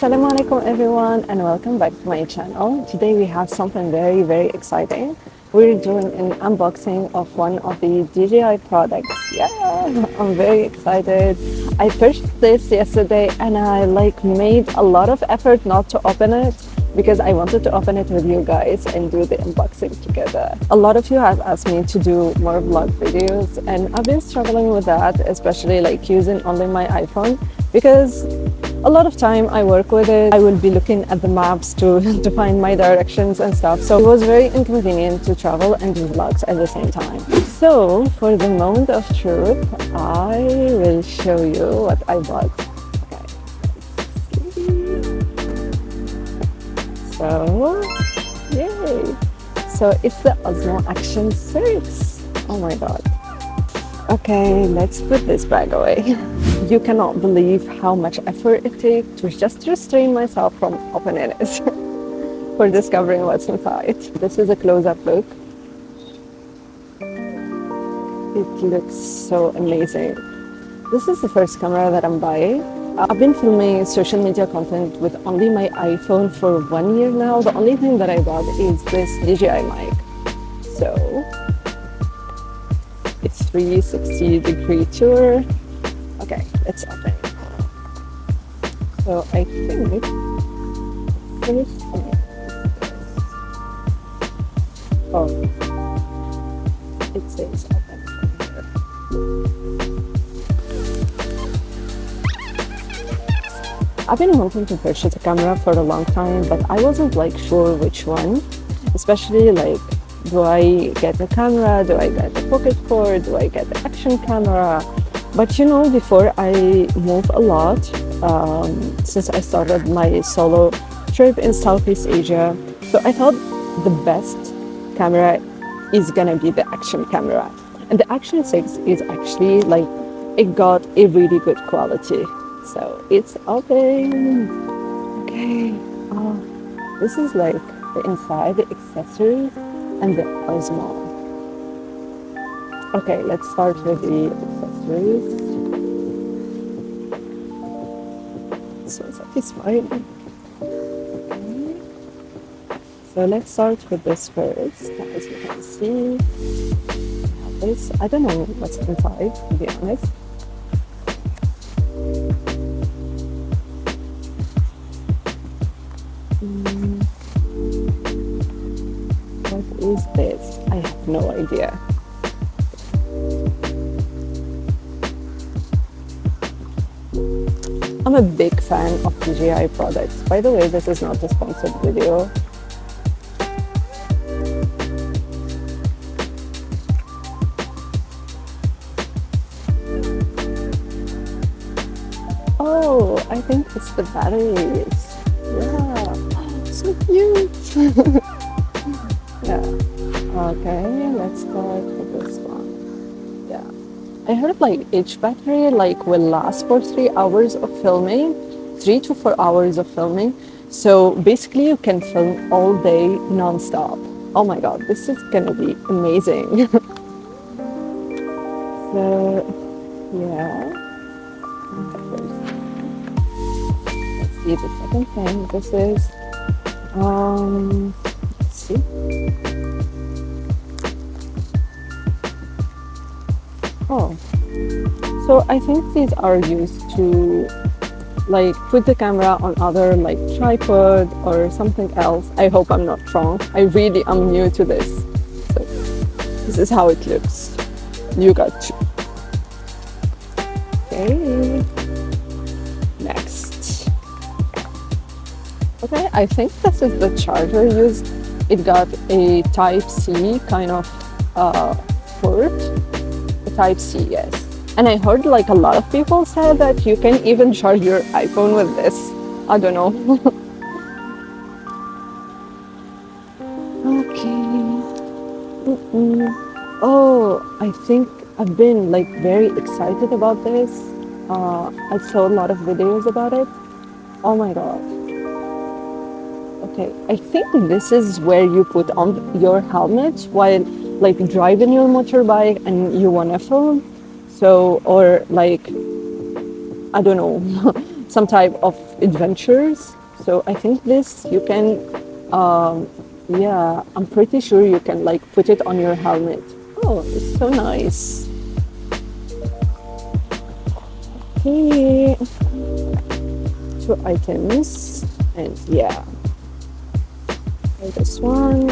Assalamu alaikum everyone and welcome back to my channel. Today we have something very exciting. We're doing an unboxing of one of the DJI products. Yeah, I'm very excited. I purchased this yesterday and I made a lot of effort not to open it because I wanted to open it with you guys and do the unboxing together. A lot of you have asked me to do more vlog videos and I've been struggling with that, especially using only my iPhone because a lot of time I work with it. I will be looking at the maps to find my directions and stuff. So it was very inconvenient to travel and do vlogs at the same time. So for the moment of truth, I will show you what I bought. Okay, let's see. So, yay! So it's the Osmo Action 6. Oh my god. Okay, let's put this bag away. You cannot believe how much effort it takes to just restrain myself from opening it for discovering what's inside. This is a close-up look. It looks so amazing. This is the first camera that I'm buying. I've been filming social media content with only my iPhone for 1 year now. The only thing that I bought is this DJI mic. So it's 360-degree tour. Okay, let's open it. So I think first thing. Oh, it says open from here. I've been wanting to purchase a camera for a long time, but I wasn't sure which one, especially do I get a camera, do I get a pocket cord, do I get the action camera? But you know, before I move a lot, since I started my solo trip in Southeast Asia, so I thought the best camera is gonna be the action camera. And the Action 6 is actually it got a really good quality. So it's open. Okay. Oh, this is the inside, the accessories and the Osmo. Okay, let's start with the accessories. So satisfying. Okay. So let's start with this first. As you can see, this. I don't know what's inside, to be honest. What is this? I have no idea. I'm a big fan of DJI products. By the way, this is not a sponsored video. Oh, I think it's the batteries. Yeah, so cute. Yeah. Okay, let's start with this one. Yeah. I heard each battery will last for 3 hours of filming, 3 to 4 hours of filming. So basically you can film all day non-stop. Oh my god, this is gonna be amazing. So yeah. Let's see the second thing. This is let's see. Oh, so I think these are used to put the camera on other tripod or something else. I hope I'm not wrong. I really am new to this. So this is how it looks. You got to. Okay. Next. Okay, I think this is the charger used. It got a Type-C kind of port. Type-C, yes. And I heard a lot of people say that you can even charge your iPhone with this. I don't know. Okay. Oh, I think I've been very excited about this. I saw a lot of videos about it. Oh my god. Okay, I think this is where you put on your helmet while driving your motorbike and you want to film. So, or I don't know, some type of adventures. So I think this you can, yeah, I'm pretty sure you can like put it on your helmet. Oh, it's so nice. Okay, two items, and yeah, this one.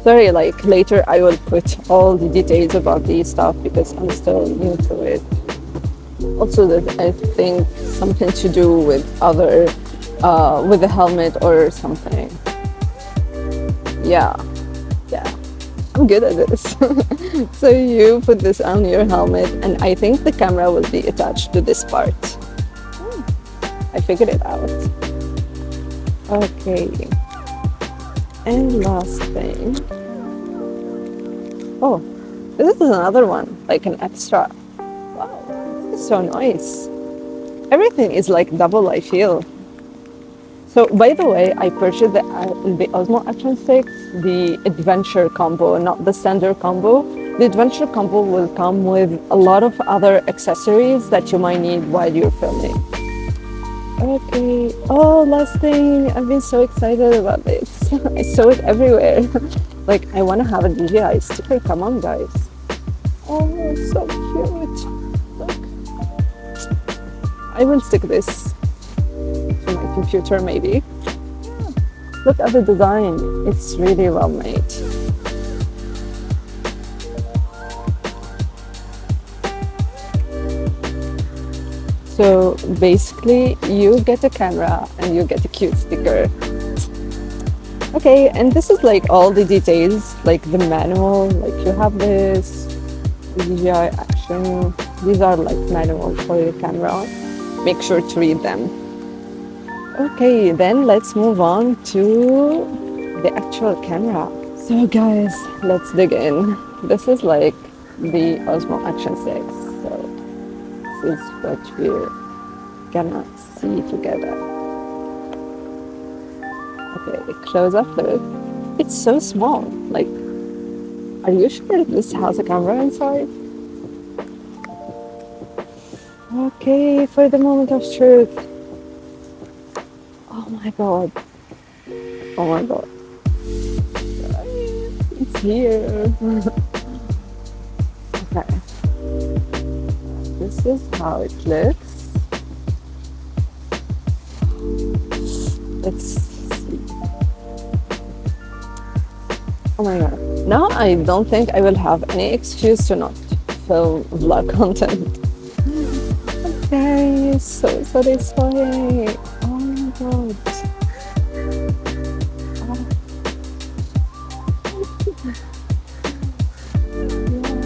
Sorry, like later I will put all the details about these stuff because I'm still new to it. Also, that I think something to do with other, with the helmet or something. Yeah, yeah, I'm good at this. So you put this on your helmet, and I think the camera will be attached to this part. I figured it out. Okay, and last thing. Oh, this is another one, like an extra. Wow, this is so nice. Everything is like double, I feel. So, by the way, I purchased the Osmo Action 6, the adventure combo, not the standard combo. The adventure combo will come with a lot of other accessories that you might need while you're filming. Okay. Oh, last thing. I've been so excited about this. I saw it everywhere. Like, I want to have a DJI sticker. Come on, guys. Oh, so cute. Look. I will stick this to my computer, maybe. Yeah. Look at the design. It's really well made. So basically, you get a camera and you get a cute sticker. Okay, and this is like all the details, like the manual, like you have this, DJI Action. These are like manual for your camera. Make sure to read them. Okay, then let's move on to the actual camera. So guys, let's dig in. This is like the Osmo Action 6. So this is what we're gonna see together. Okay, close up look. It's so small. Like, are you sure this has a camera inside? Okay, for the moment of truth. Oh my god. Oh my god. It's here. Okay. This is how it looks. Let's see. Oh my god. Now I don't think I will have any excuse to not film vlog content. Okay, so satisfying. Oh my god. Oh.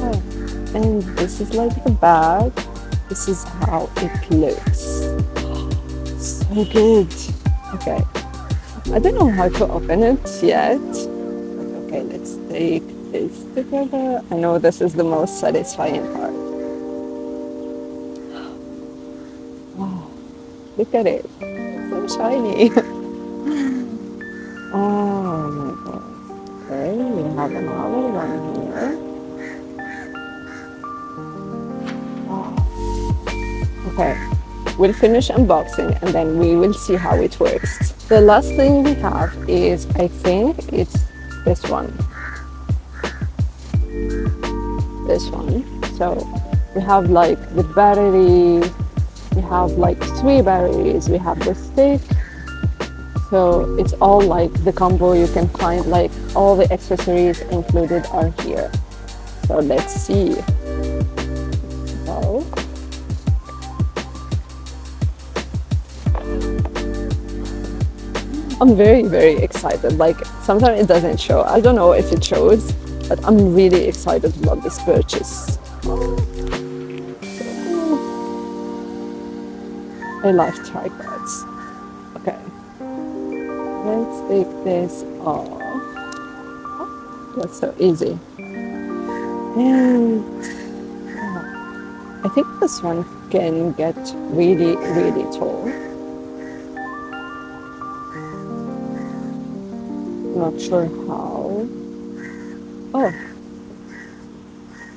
Yeah. And this is like the bag. This is how it looks. So good. Okay. I don't know how to open it yet. Okay, let's take this together. I know this is the most satisfying part. Wow, look at it. It's so shiny. Oh my god. Okay, we have another one here. Oh. Okay, we'll finish unboxing and then we will see how it works. The last thing we have is, I think it's this one. This one. So we have like the battery, we have like 3 batteries, we have the stick. So it's all like the combo. You can find like all the accessories included are here. So let's see. So I'm very, very excited. Like sometimes it doesn't show. I don't know if it shows, but I'm really excited about this purchase. I love tripods. Okay, let's take this off. Oh, that's so easy. And I think this one can get really, really tall. Not sure how. Oh,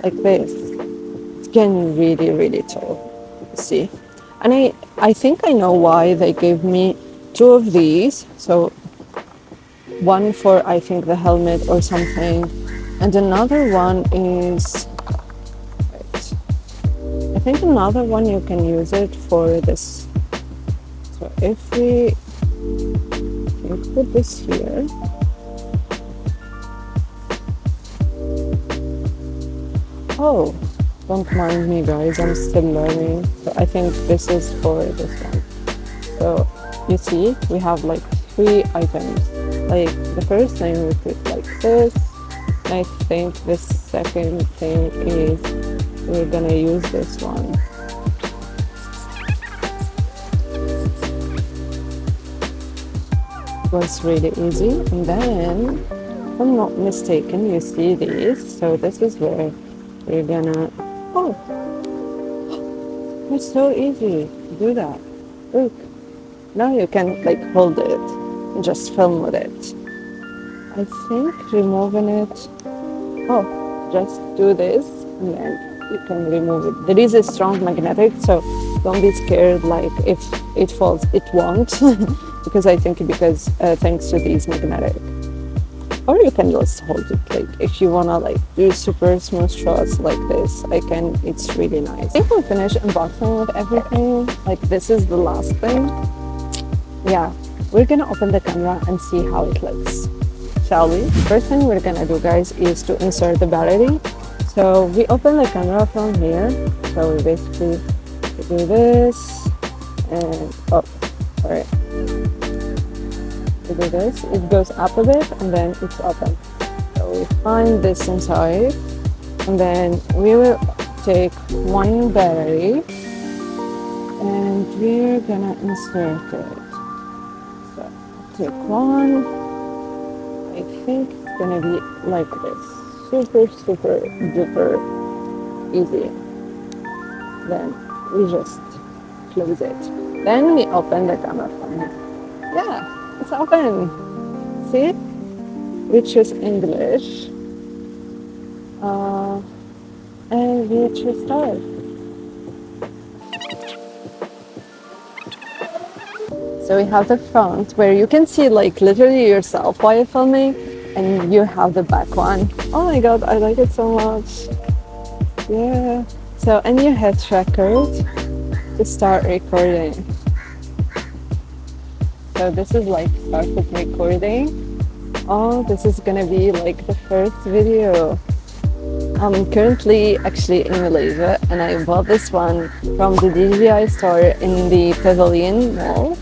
like this. It's getting really, really tall. see. And I think I know why they gave me two of these. So one for, I think, the helmet or something, and another one is, wait, I think another one you can use it for this. So if we put this here, oh, don't mind me guys, I'm still learning. So I think this is for this one. So you see, we have like three items. Like the first thing we put like this. I think the second thing is we're gonna use this one. It was really easy. And then, if I'm not mistaken, you see these. So this is where we're gonna, oh, it's so easy to do that. Look, now you can like hold it and just film with it. I think removing it, oh, just do this and then you can remove it. There is a strong magnetic, so don't be scared like if it falls, it won't. Because I think because thanks to these magnetic. Or you can just hold it, like if you wanna like do super smooth shots like this, it's really nice. I think we finished unboxing with everything. Like this is the last thing. Yeah, we're gonna open the camera and see how it looks. Shall we? First thing we're gonna do guys is to insert the battery. So we open the camera from here. So we basically do this and, oh, sorry. We do this, it goes up a bit and then it's open. So we find this inside and then we will take one battery and we're gonna insert it. So take one, I think it's gonna be like this, super duper easy. Then we just close it. Then we open the camera from here. Yeah. It's open. See? We choose English. And we choose start. So we have the front where you can see like literally yourself while you're filming, and you have the back one. Oh my god, I like it so much. Yeah. So, and you hit record to start recording. So this is like started recording. Oh, this is gonna be like the first video. I'm currently actually in Malaysia and I bought this one from the DJI store in the Pavilion Mall.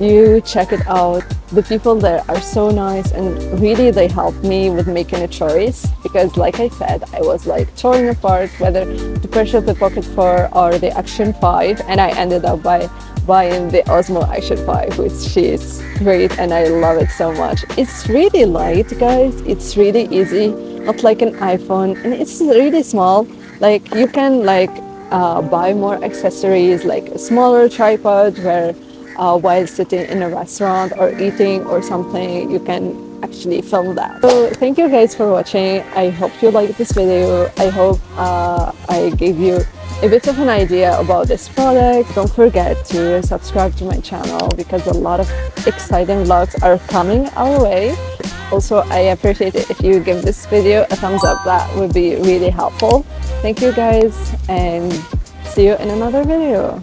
You check it out. The people there are so nice and really they helped me with making a choice because like I said, I was like torn apart whether to purchase the Pocket 4 or the Action 5, and I ended up buying the Osmo Action 5, which is great and I love it so much. It's really light guys, it's really easy, not like an iPhone, and it's really small. Like you can like buy more accessories like a smaller tripod where while sitting in a restaurant or eating or something, you can actually film that. So thank you guys for watching. I hope you liked this video. I hope I gave you a bit of an idea about this product. Don't forget to subscribe to my channel because a lot of exciting vlogs are coming our way. Also, I appreciate it if you give this video a thumbs up. That would be really helpful. Thank you guys and see you in another video.